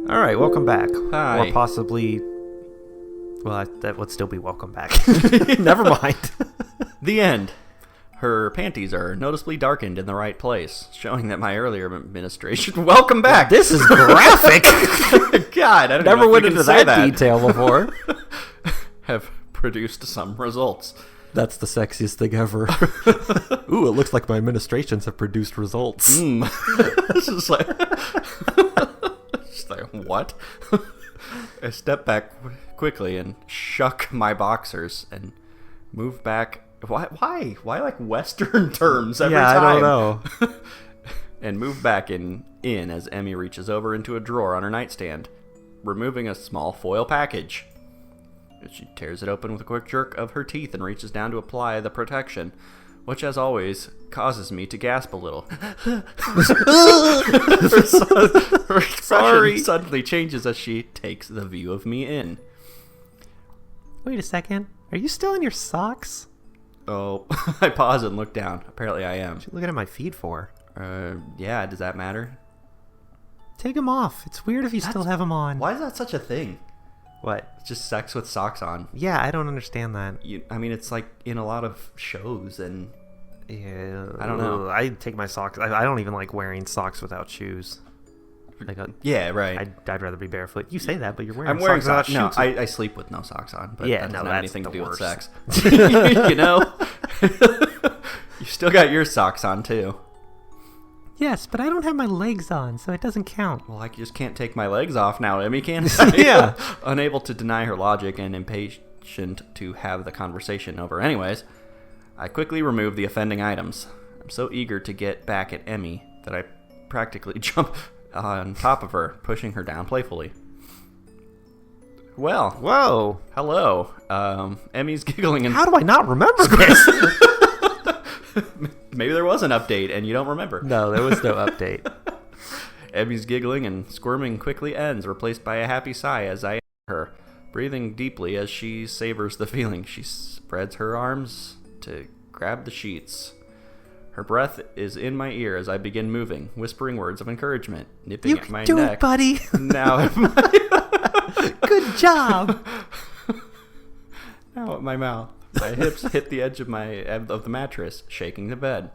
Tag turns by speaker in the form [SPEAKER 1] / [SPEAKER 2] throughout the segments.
[SPEAKER 1] Alright, welcome back.
[SPEAKER 2] Hi.
[SPEAKER 1] Or possibly... Well, that would still be welcome back. Never mind.
[SPEAKER 2] The end. Her panties are noticeably darkened in the right place, showing that my earlier administration... Welcome back!
[SPEAKER 1] This is graphic!
[SPEAKER 2] God, I don't
[SPEAKER 1] Never
[SPEAKER 2] know if
[SPEAKER 1] went
[SPEAKER 2] we
[SPEAKER 1] into
[SPEAKER 2] can say
[SPEAKER 1] that detail before.
[SPEAKER 2] Have produced some results.
[SPEAKER 1] That's the sexiest thing ever. Ooh, it looks like my administrations have produced results.
[SPEAKER 2] This is like... Just like, what? I stepped back quickly and shook my boxers and moved back... Why? Why like Western terms every time?
[SPEAKER 1] I don't know.
[SPEAKER 2] And moved back in as Emi reaches over into a drawer on her nightstand, removing a small foil package. She tears it open with a quick jerk of her teeth and reaches down to apply the protection, which, as always, causes me to gasp a little. Her expression suddenly changes as she takes the view of me in.
[SPEAKER 1] Wait a second. Are you still in your socks?
[SPEAKER 2] Oh, I pause and look down. Apparently I am.
[SPEAKER 1] What are you looking at my feet for?
[SPEAKER 2] Yeah, does that matter?
[SPEAKER 1] Take them off. It's weird if you still have them on.
[SPEAKER 2] Why is that such a thing?
[SPEAKER 1] What?
[SPEAKER 2] It's just sex with socks on.
[SPEAKER 1] Yeah, I don't understand that.
[SPEAKER 2] I mean, it's like in a lot of shows and...
[SPEAKER 1] Yeah,
[SPEAKER 2] I don't know.
[SPEAKER 1] I take my socks. I don't even like wearing socks without shoes.
[SPEAKER 2] Yeah, right.
[SPEAKER 1] I'd rather be barefoot. You say that, but you're wearing
[SPEAKER 2] I'm wearing
[SPEAKER 1] socks
[SPEAKER 2] socks.
[SPEAKER 1] without
[SPEAKER 2] No,
[SPEAKER 1] shoes.
[SPEAKER 2] I sleep with no socks on, but
[SPEAKER 1] Yeah,
[SPEAKER 2] that doesn't
[SPEAKER 1] no,
[SPEAKER 2] have
[SPEAKER 1] that's
[SPEAKER 2] anything to
[SPEAKER 1] the
[SPEAKER 2] do with
[SPEAKER 1] worst.
[SPEAKER 2] sex. You know? You still got your socks on, too.
[SPEAKER 1] Yes, but I don't have my legs on, so it doesn't count.
[SPEAKER 2] Well, I just can't take my legs off now, Emmy, can
[SPEAKER 1] Yeah.
[SPEAKER 2] Unable to deny her logic and impatient to have the conversation over anyways, I quickly remove the offending items. I'm so eager to get back at Emmy that I practically jump on top of her, pushing her down playfully. Well,
[SPEAKER 1] Whoa.
[SPEAKER 2] hello. Emmy's giggling and...
[SPEAKER 1] How do I not remember this?
[SPEAKER 2] Maybe there was an update and you don't remember.
[SPEAKER 1] No, there was no update.
[SPEAKER 2] Emmy's giggling and squirming quickly ends, replaced by a happy sigh as I enter her, breathing deeply as she savors the feeling. She spreads her arms to grab the sheets. Her breath is in my ear as I begin moving, whispering words of encouragement, nipping
[SPEAKER 1] You
[SPEAKER 2] at my
[SPEAKER 1] can do
[SPEAKER 2] neck.
[SPEAKER 1] it, buddy.
[SPEAKER 2] Now at my...
[SPEAKER 1] Good job.
[SPEAKER 2] Now at my mouth. My hips hit the edge of the mattress, shaking the bed.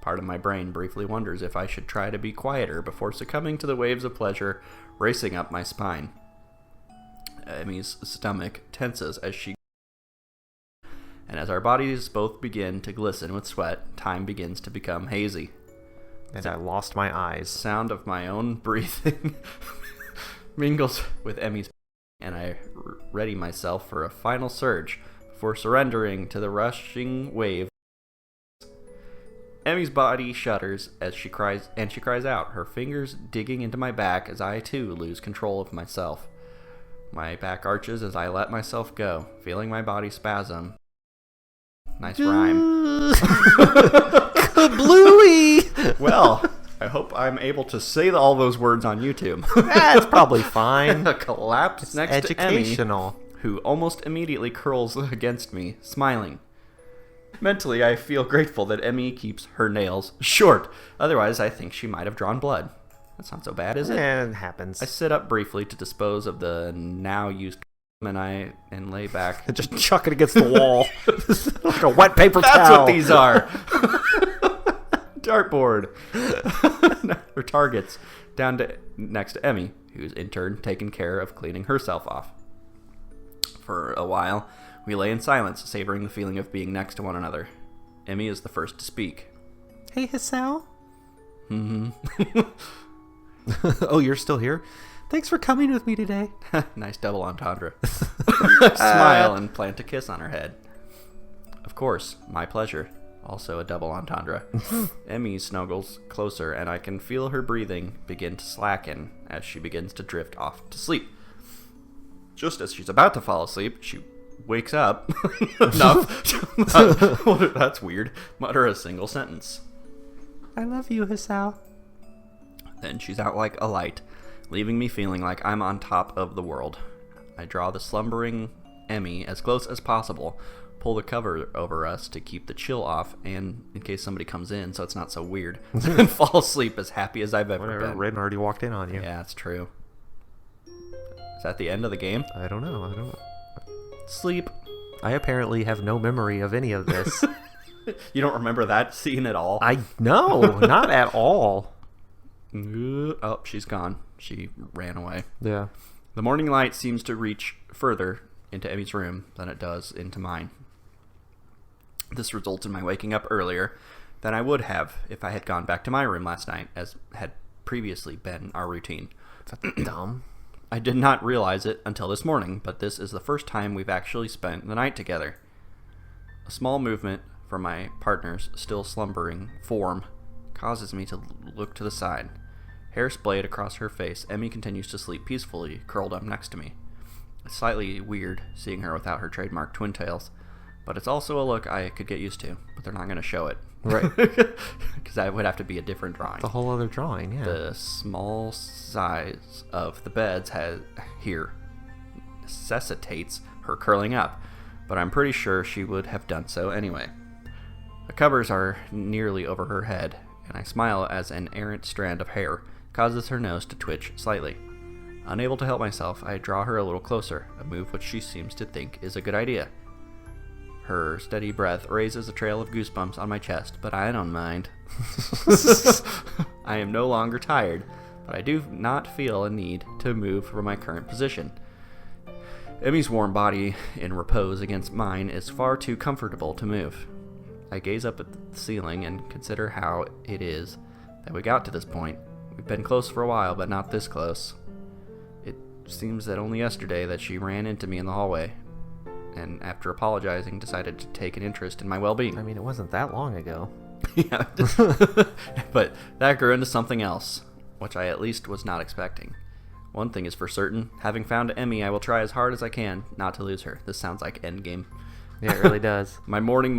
[SPEAKER 2] Part of my brain briefly wonders if I should try to be quieter before succumbing to the waves of pleasure racing up my spine. Emmy's stomach tenses as she... And as our bodies both begin to glisten with sweat, time begins to become hazy.
[SPEAKER 1] And I lost my eyes.
[SPEAKER 2] Sound of my own breathing mingles with Emmy's, and I ready myself for a final surge before surrendering to the rushing wave. Emmy's body shudders as she cries out, her fingers digging into my back as I too lose control of myself. My back arches as I let myself go, feeling my body spasm. Nice rhyme.
[SPEAKER 1] Kablooey!
[SPEAKER 2] Well, I hope I'm able to say all those words on YouTube.
[SPEAKER 1] That's probably fine.
[SPEAKER 2] A collapse
[SPEAKER 1] It's
[SPEAKER 2] next to Emmy,
[SPEAKER 1] educational.
[SPEAKER 2] who almost immediately curls against me, smiling. Mentally, I feel grateful that Emmy keeps her nails short. Otherwise, I think she might have drawn blood. That's not so bad, is it?
[SPEAKER 1] It happens.
[SPEAKER 2] I sit up briefly to dispose of the now used and lay back.
[SPEAKER 1] Just chuck it against the wall. Like a wet paper
[SPEAKER 2] That's
[SPEAKER 1] towel.
[SPEAKER 2] what these are. Dartboard. Or targets. Down to next to Emmy, who's in turn taken care of cleaning herself off. For a while, we lay in silence, savoring the feeling of being next to one another. Emmy is the first to speak.
[SPEAKER 1] Hey, Hisao.
[SPEAKER 2] Mm-hmm.
[SPEAKER 1] Oh, you're still here? Thanks for coming with me today.
[SPEAKER 2] Nice double entendre. I smile and plant a kiss on her head. Of course, my pleasure. Also a double entendre. Emmy snuggles closer, and I can feel her breathing begin to slacken as she begins to drift off to sleep. Just as she's about to fall asleep, she wakes up enough to, that's weird, mutter a single sentence.
[SPEAKER 1] I love you, Hisao.
[SPEAKER 2] Then she's out like a light, leaving me feeling like I'm on top of the world. I draw the slumbering Emmy as close as possible, pull the cover over us to keep the chill off and in case somebody comes in so it's not so weird, and fall asleep as happy as I've ever been.
[SPEAKER 1] Raiden already walked in on you.
[SPEAKER 2] Yeah, that's true. Is that the end of the game?
[SPEAKER 1] I don't know.
[SPEAKER 2] Sleep.
[SPEAKER 1] I apparently have no memory of any of this.
[SPEAKER 2] You don't remember that scene at all?
[SPEAKER 1] No, not at all.
[SPEAKER 2] Oh, she's gone. She ran away.
[SPEAKER 1] Yeah.
[SPEAKER 2] The morning light seems to reach further into Emi's room than it does into mine. This results in my waking up earlier than I would have if I had gone back to my room last night, as had previously been our routine.
[SPEAKER 1] That's dumb.
[SPEAKER 2] I did not realize it until this morning, but this is the first time we've actually spent the night together. A small movement from my partner's still slumbering form causes me to look to the side. Hair splayed across her face, Emi continues to sleep peacefully, curled up next to me. It's slightly weird seeing her without her trademark twin tails, but it's also a look I could get used to, but they're not going to show it.
[SPEAKER 1] Right.
[SPEAKER 2] Because that would have to be a different drawing.
[SPEAKER 1] It's a whole other drawing, yeah.
[SPEAKER 2] The small size of the beds necessitates her curling up, but I'm pretty sure she would have done so anyway. The covers are nearly over her head, and I smile as an errant strand of hair causes her nose to twitch slightly. Unable to help myself, I draw her a little closer, a move which she seems to think is a good idea. Her steady breath raises a trail of goosebumps on my chest, but I don't mind. I am no longer tired, but I do not feel a need to move from my current position. Emi's warm body in repose against mine is far too comfortable to move. I gaze up at the ceiling and consider how it is that we got to this point. We've been close for a while, but not this close. It seems that only yesterday that she ran into me in the hallway, and after apologizing, decided to take an interest in my well-being.
[SPEAKER 1] I mean, it wasn't that long ago.
[SPEAKER 2] Yeah, but that grew into something else, which I at least was not expecting. One thing is for certain, having found Emi, I will try as hard as I can not to lose her. This sounds like Endgame.
[SPEAKER 1] Yeah, it really does.
[SPEAKER 2] My morning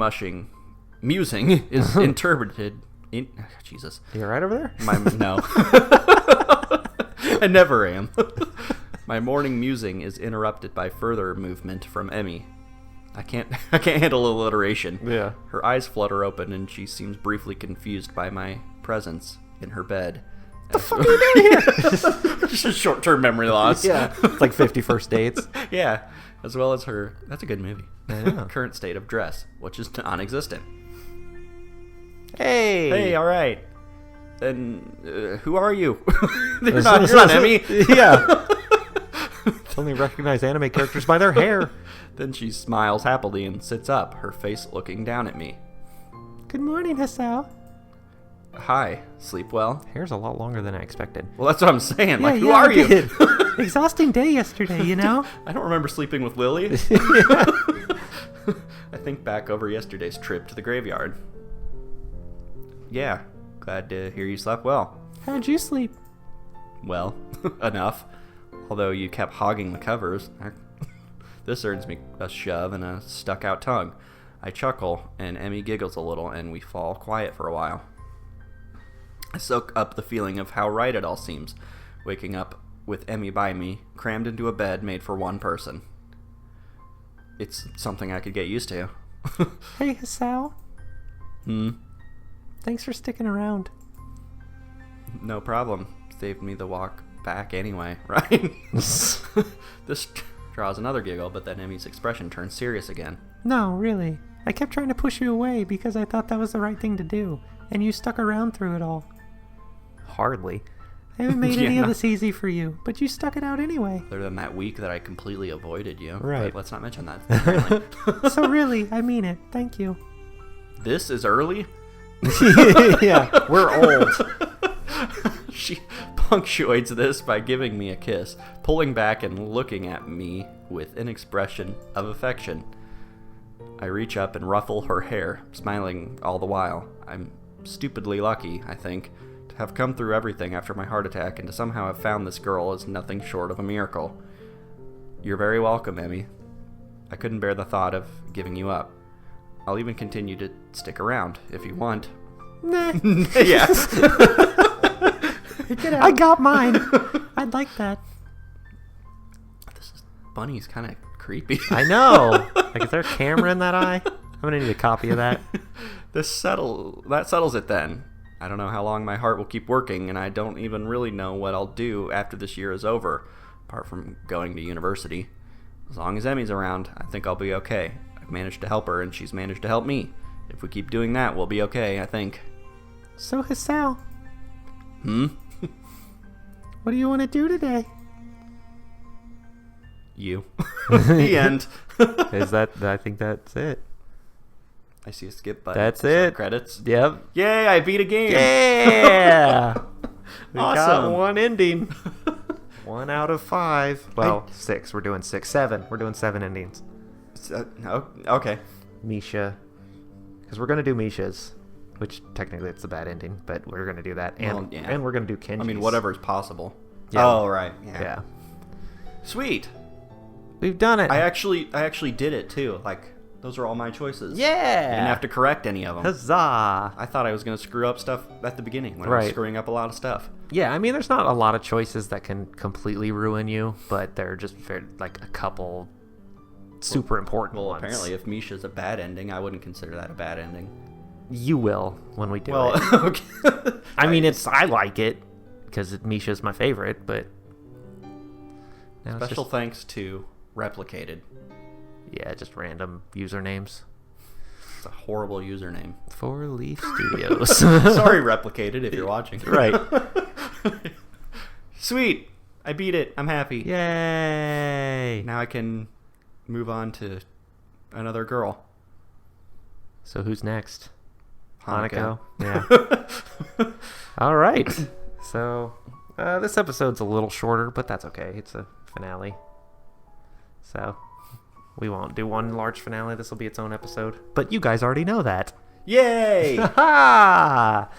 [SPEAKER 2] musing is interpreted in... Jesus.
[SPEAKER 1] You all right over there?
[SPEAKER 2] No. I never am. My morning musing is interrupted by further movement from Emi. I can't handle alliteration.
[SPEAKER 1] Yeah.
[SPEAKER 2] Her eyes flutter open and she seems briefly confused by my presence in her bed.
[SPEAKER 1] What the fuck are you doing here?
[SPEAKER 2] Just short-term memory loss.
[SPEAKER 1] Yeah. It's like 50 First Dates.
[SPEAKER 2] Yeah. As well as her... That's a good movie.
[SPEAKER 1] Yeah.
[SPEAKER 2] Current state of dress, which is non-existent.
[SPEAKER 1] Hey,
[SPEAKER 2] all right. Then, who are you? you're not Emi.
[SPEAKER 1] Yeah. Only recognize anime characters by their hair.
[SPEAKER 2] Then she smiles happily and sits up, her face looking down at me.
[SPEAKER 1] Good morning, Hisao.
[SPEAKER 2] Hi, sleep well?
[SPEAKER 1] Hair's a lot longer than I expected.
[SPEAKER 2] Well, that's what I'm saying. Like, who are you?
[SPEAKER 1] Exhausting day yesterday, you know?
[SPEAKER 2] I don't remember sleeping with Lily. I think back over yesterday's trip to the graveyard. Yeah, glad to hear you slept well.
[SPEAKER 1] How'd you sleep?
[SPEAKER 2] Well, enough. Although you kept hogging the covers. This earns me a shove and a stuck-out tongue. I chuckle, and Emi giggles a little, and we fall quiet for a while. I soak up the feeling of how right it all seems, waking up with Emi by me, crammed into a bed made for one person. It's something I could get used to.
[SPEAKER 1] Hey, Hisao. Thanks for sticking around.
[SPEAKER 2] No problem. Saved me the walk back anyway, right? This draws another giggle, but then Emi's expression turns serious again.
[SPEAKER 1] No, really. I kept trying to push you away because I thought that was the right thing to do, and you stuck around through it all. Hardly. I haven't made any of this easy for you, but you stuck it out anyway.
[SPEAKER 2] Other than that week that I completely avoided you.
[SPEAKER 1] Right.
[SPEAKER 2] But let's not mention that.
[SPEAKER 1] So really, I mean it. Thank you.
[SPEAKER 2] This is early?
[SPEAKER 1] Yeah, we're old.
[SPEAKER 2] She punctuates this by giving me a kiss, pulling back and looking at me with an expression of affection. I reach up and ruffle her hair, smiling all the while. I'm stupidly lucky, I think, to have come through everything after my heart attack and to somehow have found this girl is nothing short of a miracle. You're very welcome, Emi. I couldn't bear the thought of giving you up. I'll even continue to stick around if you want.
[SPEAKER 1] Nah.
[SPEAKER 2] Yeah.
[SPEAKER 1] I got mine. I'd like that.
[SPEAKER 2] Bunny's kind of creepy.
[SPEAKER 1] I know. Like, is there a camera in that eye? I'm gonna need a copy of that.
[SPEAKER 2] That settles it then. I don't know how long my heart will keep working, and I don't even really know what I'll do after this year is over, apart from going to university. As long as Emi's around, I think I'll be okay. I've managed to help her, and she's managed to help me. If we keep doing that, we'll be okay, I think.
[SPEAKER 1] So, Hisao, what do you want to do today?
[SPEAKER 2] You. The end.
[SPEAKER 1] I think that's it.
[SPEAKER 2] I see a skip button.
[SPEAKER 1] That's it.
[SPEAKER 2] Credits.
[SPEAKER 1] Yep.
[SPEAKER 2] Yay, I beat a game.
[SPEAKER 1] Yeah. We got
[SPEAKER 2] Awesome.
[SPEAKER 1] one ending. 1 out of 5. Well, 6. We're doing 6. 7. We're doing 7 endings.
[SPEAKER 2] Okay.
[SPEAKER 1] Misha. Because we're going to do Misha's. Which, technically, it's a bad ending. But we're going to do that. And, and we're going to do Kenji's.
[SPEAKER 2] I mean, whatever is possible.
[SPEAKER 1] Yeah.
[SPEAKER 2] Oh, right.
[SPEAKER 1] Yeah.
[SPEAKER 2] Sweet.
[SPEAKER 1] We've done it.
[SPEAKER 2] I actually did it, too. Like, those are all my choices.
[SPEAKER 1] Yeah.
[SPEAKER 2] I didn't have to correct any of them.
[SPEAKER 1] Huzzah.
[SPEAKER 2] I thought I was going to screw up stuff at the beginning when I was screwing up a lot of stuff.
[SPEAKER 1] Yeah, I mean, there's not a lot of choices that can completely ruin you, but they're just very, like, a couple super important ones.
[SPEAKER 2] Apparently, if Misha's a bad ending, I wouldn't consider that a bad ending.
[SPEAKER 1] You will when we do it.
[SPEAKER 2] Okay.
[SPEAKER 1] I mean, I like it because Misha's my favorite, but now
[SPEAKER 2] Special thanks to Replicated.
[SPEAKER 1] Yeah, just random usernames.
[SPEAKER 2] It's a horrible username.
[SPEAKER 1] 4 Leaf Studios.
[SPEAKER 2] Sorry, Replicated, if you're watching.
[SPEAKER 1] Right.
[SPEAKER 2] Sweet. I beat it. I'm happy.
[SPEAKER 1] Yay.
[SPEAKER 2] Now I can move on to another girl.
[SPEAKER 1] So who's next?
[SPEAKER 2] Hanako.
[SPEAKER 1] Yeah. All right. So this episode's a little shorter, but that's okay. It's a finale. So we won't do one large finale. This will be its own episode. But you guys already know that.
[SPEAKER 2] Yay!
[SPEAKER 1] Ha!